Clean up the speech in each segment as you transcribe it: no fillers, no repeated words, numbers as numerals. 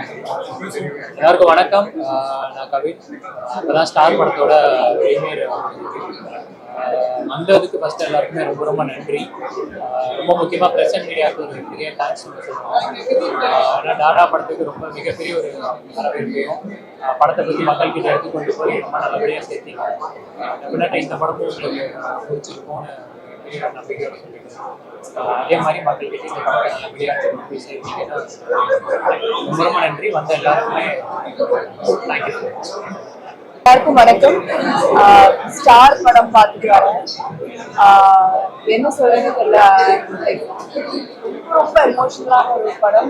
எல்லாருக்கும் வணக்கம். நான் கவின். இப்போதான் ஸ்டார் படத்தோட ப்ரீமியர் வந்ததுக்கு ஃபஸ்ட்டு எல்லாருக்குமே ரொம்ப ரொம்ப நன்றி. ரொம்ப முக்கியமாக ப்ரெஸ் அண்ட் மீடியாவுக்கு ஒரு பெரிய தேங்க்ஸ் சொல்லுவோம். ஏன்னா டாடா படத்துக்கு ரொம்ப மிகப்பெரிய ஒரு வரவேற்பையும் படத்தை பற்றி மக்கள்கிட்ட எடுத்து கொண்டு போய் ரொம்ப நல்லபடியாக சேர்த்திங்க. டெஃபினட்டாக இந்த படமும் உங்களுக்கு பிடிச்சிருக்கும்னு நம்பிக்கையோட சொல்லிக்கிறேன். அதே மாதிரி மக்கள்கிட்ட இந்த படத்தை நல்லபடியாக போய் சேர்த்தீங்கன்னா ரொம்ப ரொம்ப நன்றி. வந்த எல்லாருக்குமே தேங்க்யூ. எல்லாருக்கும் வணக்கம். ஸ்டார் படம் பார்த்துட்டு வரேன். என்ன சொல்றதுன்னு தெரியல. ரொம்ப எமோஷனலான ஒரு படம்.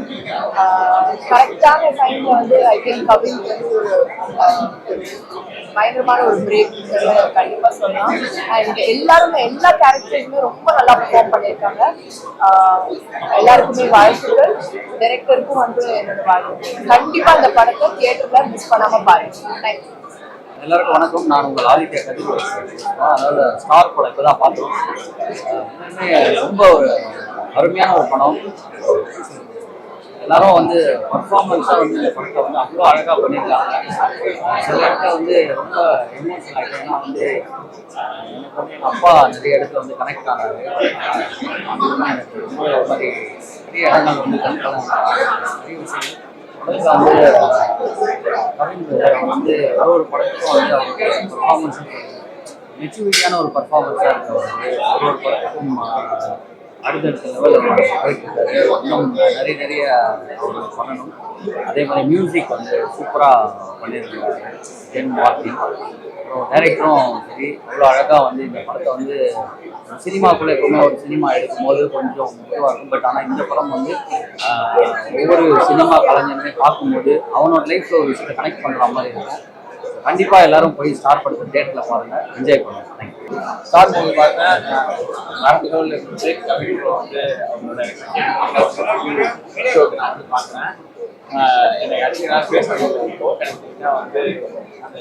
கரெக்டான டைம்ல வந்து ஐ திங்க் கவின் வந்து ஒரு பயங்கரமான ஒரு பிரேக் கண்டிப்பா சொல்லலாம். அண்ட் எல்லாருமே எல்லா கேரக்டர்ஸுமே ரொம்ப நல்லா பெர்ஃபார்ம் பண்ணியிருக்காங்க. எல்லாருக்குமே வாழ்த்துக்கள். டைரக்டருக்கும் வந்து என்னோட வாழ்த்து. கண்டிப்பா இந்த படத்தை தியேட்டர்ல மிஸ் பண்ணாம பாருங்க. தேங்க்யூ. எல்லாருக்கும் வணக்கம். நான் உங்கள் ஆதித்யா கதிர். அதாவது ஸ்டார் படம் இப்போ தான் பார்த்தோம். ரொம்ப ஒரு அருமையான ஒரு படம். எல்லாரும் வந்து பர்ஃபார்மன்ஸாக வந்து இந்த படத்தை வந்து அவ்வளோ அழகாக பண்ணியிருக்காங்க. சில இடத்துல வந்து ரொம்ப எமோஷனல் ஆகிட்டு. ஏன்னா வந்து எனக்கு வந்து எங்கள் அப்பா நிறைய இடத்துல வந்து கனெக்ட் ஆனாரு. எனக்கு ரொம்ப ஒரு மாதிரி நிறைய இடங்கள் வந்து கனெக்ட் நிறைய விஷயம் வந்து வந்து ஒரு படத்துக்கும் வந்து அவருக்கு பர்ஃபார்மன்ஸ் மெச்சூரிட்டியான ஒரு பர்ஃபார்மன்ஸாக இருக்கு. ஒரு படத்துக்கும் அடுத்தடுத்த லெவலில் போயிட்டு இருக்காரு. இன்னும் நிறைய அவர் பண்ணணும். அதே மாதிரி மியூசிக் வந்து சூப்பராக பண்ணியிருக்காரு ஜென் மார்ட்டி. அப்புறம் டைரக்டரும் சரி அவ்வளோ அழகாக வந்து இந்த படத்தை வந்து சினிமாக்குள்ளே எப்பவுமே ஒரு சினிமா எடுக்கும்போது கொஞ்சம் முக்கியமாக இருக்கும். பட் ஆனால் இந்த படம் வந்து ஒவ்வொரு சினிமா கலைஞருமே பார்க்கும்போது அவனோட லைஃப்பில் ஒரு விஷயத்தை கனெக்ட் பண்ணுற மாதிரி இருக்கும். கண்டிப்பாக எல்லாரும் போய் ஸ்டார் படத்தை தேட்டரில் பாருங்கள், என்ஜாய் பண்ணுங்கள். தேங்க்யூ. ஸ்டார் மூவி பார்த்தேன். மரத்துகள் இருந்துச்சு. கவின் வந்து அவங்களோட ஷோக்கு நான் வந்து பார்க்குறேன். எனக்கு அடிக்கடி நான் பேசுகிறேன். வந்து அந்த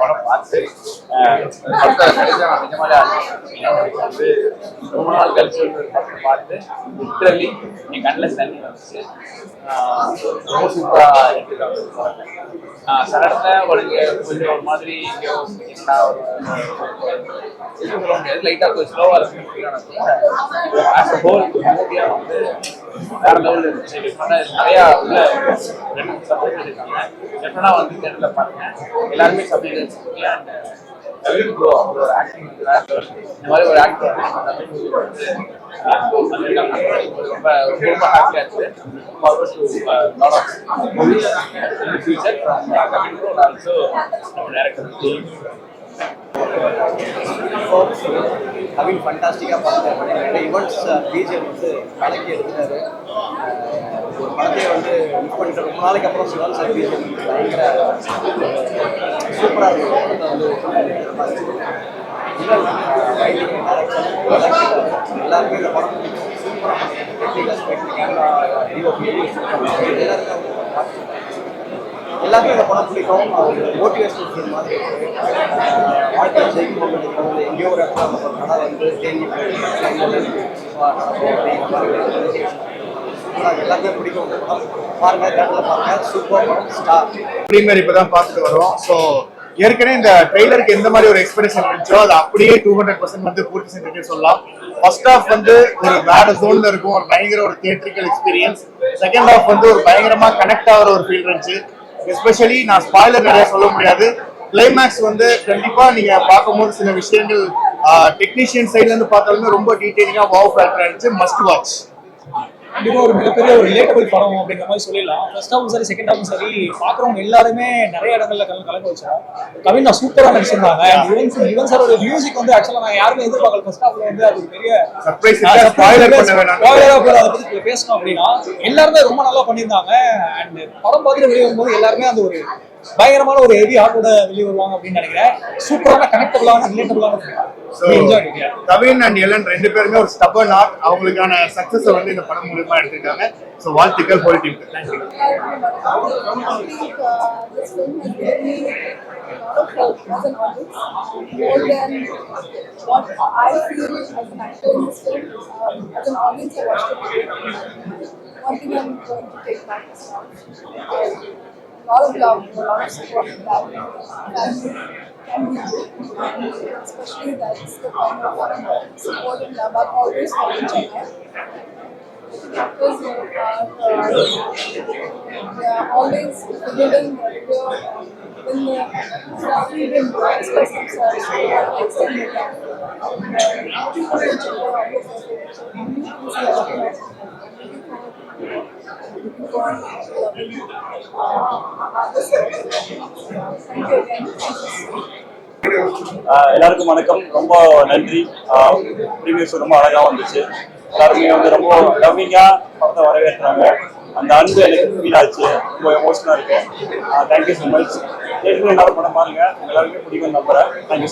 படம் பார்த்து படத்தை கழிச்சா நான் நிஜமாலே வந்து ரொம்ப நாள் கழிச்சு வந்து படத்தை பார்த்து லிட்ரலி என் கண்ணில் தண்ணி வந்துச்சு. ரொம்ப சூப்பராக எடுத்துருக்காங்க. சில இடத்துல கொஞ்சம் ஒரு மாதிரி எங்கேயோ சொல்ல முடியாது. லைட்டாக கொஞ்சம் ஸ்லோவாக இருக்கு. ஆஸ் அ ஹோல் மூவியாக வந்து வேற லெவலில் இருந்துச்சு. நிறையா உள்ள 2 சப்ஜெக்ட் இருக்காங்க. டெஃபினட்டாக வந்து தேட்டரில் பாருங்க. எல்லாருமே சப்ஜெக்ட் வச்சுருக்கீங்க. அண்ட் கவின் ப்ரோ அவரோட ஆக்டிங் வந்து வேற லெவல். இந்த மாதிரி ஒரு ஆக்டிங் தமிழ் மூவி வந்து ரொம்ப ரொம்ப ஹாப்பியாக இருக்குது. Forward to lot of movies in the future from Kavin bro and also நம்ம டைரக்டர் கவின் ஃபண்டாஸ்டிக்காக பார்த்துட்டு ஈவெண்ட்ஸ் பிஜிஎம் வந்து கலக்கி எடுத்துட்டாரு. ஒரு படத்தையே வந்து மிஸ் பண்ணிட்டு ரொம்ப நாளைக்கு அப்புறம் சிவன் சார் பிஜிஎம் பயங்கர சூப்பராக இருக்கும். படத்தை வந்து எல்லாருமே இந்த படம் சூப்பராக எல்லாருமே இந்த படம் பிடிக்கும். மோட்டிவேஷனல் ஃபிலிம் மாதிரி வாழ்க்கையில் ஜெயிக்கணும் வந்து எங்கேயோ ஒரு இடத்துல நம்ம கடை வந்து தேங்கி எல்லாத்தையும் பிடிக்கும். பாருங்க, தேட்டரில் பாருங்க. சூப்பர் படம் ஸ்டார். ப்ரீமியர் இப்போ தான் பார்த்துட்டு வரோம். ஸோ ஏற்கனவே இந்த ட்ரெய்லருக்கு எந்த மாதிரி ஒரு எக்ஸ்பெக்டேஷன் இருந்துச்சோ அது அப்படியே 200% வந்து பூர்த்தி செஞ்சுட்டு சொல்லலாம். ஃபர்ஸ்ட் ஹாஃப் வந்து ஒரு வேற ஜோன்ல இருக்கும், ஒரு பயங்கர ஒரு தியேட்ரிக்கல் எக்ஸ்பீரியன்ஸ். செகண்ட் ஹாஃப் வந்து ஒரு பயங்கரமா கனெக்ட் ஆகிற ஒரு ஃபீல் இருந்துச்சு. எஸ்பெஷலி நான் ஸ்பாய்லர் நிறைய சொல்ல முடியாது. கிளைமேக்ஸ் வந்து கண்டிப்பா நீங்க பார்க்கும்போது சில விஷயங்கள் டெக்னீஷியன் சைட்ல இருந்து பார்த்தாலுமே ரொம்ப டீடைலிங்கா வாவ் ஃபேக்டர் இருந்துச்சு. Must watch. கண்டிப்பாக ஒரு மிகப்பெரிய ஒரு ரிலேட்டபிள் படம் அப்படிங்கிற மாதிரி சொல்லிடலாம். ஃபர்ஸ்ட் ஹாஃபும் சரி செகண்ட் ஹாஃபும் சரி பார்க்குறவங்க எல்லாருமே நிறைய இடங்கள்ல கலக்க வச்சோம். கவின் நான் சூப்பராக நடிச்சிருந்தாங்க. யுவன் சாரோட மியூசிக் வந்து ஆக்சுவலாக நான் யாருமே எதிர்பார்க்கல. ஃபர்ஸ்ட் ஹாஃப்ல வந்து அது ஒரு பெரிய அதை பற்றி பேசணும் அப்படின்னா எல்லாருமே ரொம்ப நல்லா பண்ணியிருந்தாங்க. அண்ட் படம் பார்த்துட்டு வெளியே வரும்போது எல்லாருமே அந்த ஒரு பயங்கரமான ஒரு ஹெவி ஹார்ட்டோட வெளியே வருவாங்க அப்படின்னு நினைக்கிறேன். சூப்பரான கனெக்டபிளான ரிலேட்டபிளான கவின் அண்ட் எலன் 2 பேருமே ஒரு ஸ்டபர்ன் ஆர்ட். அவங்களுக்கான சக்சஸ் வந்து இந்த படம் மூலமா எடுத்திருக்காங்க. ஸோ வாழ்த்துக்கள் whole team. Thank you. More than what I feel as an actor in this film, as an audience, I watched it. One thing I'm going to take back is lot of love, a lot of support that can be good. Especially that's the kind of support and love I've always felt in Chennai. Because they are always willing to in the freedom to express themselves to extend their time. People in Chennai always say, looking for loving artists. Thank you again. எல்லாருக்கும் வணக்கம். ரொம்ப நன்றி. Previous ரொம்ப அழகாக வந்துச்சு. எல்லாருமே வந்து ரொம்ப லவ்விங்காக படத்தை வரவேற்றாங்க. அந்த அன்பு எனக்கு ஃபீல் ஆச்சு. ரொம்ப எமோஷனாக இருக்கு. Thank you so much. எல்லாரும் படம் பாருங்க. எல்லாருமே பிடிக்கும் நம்புறேன். தேங்க்யூ.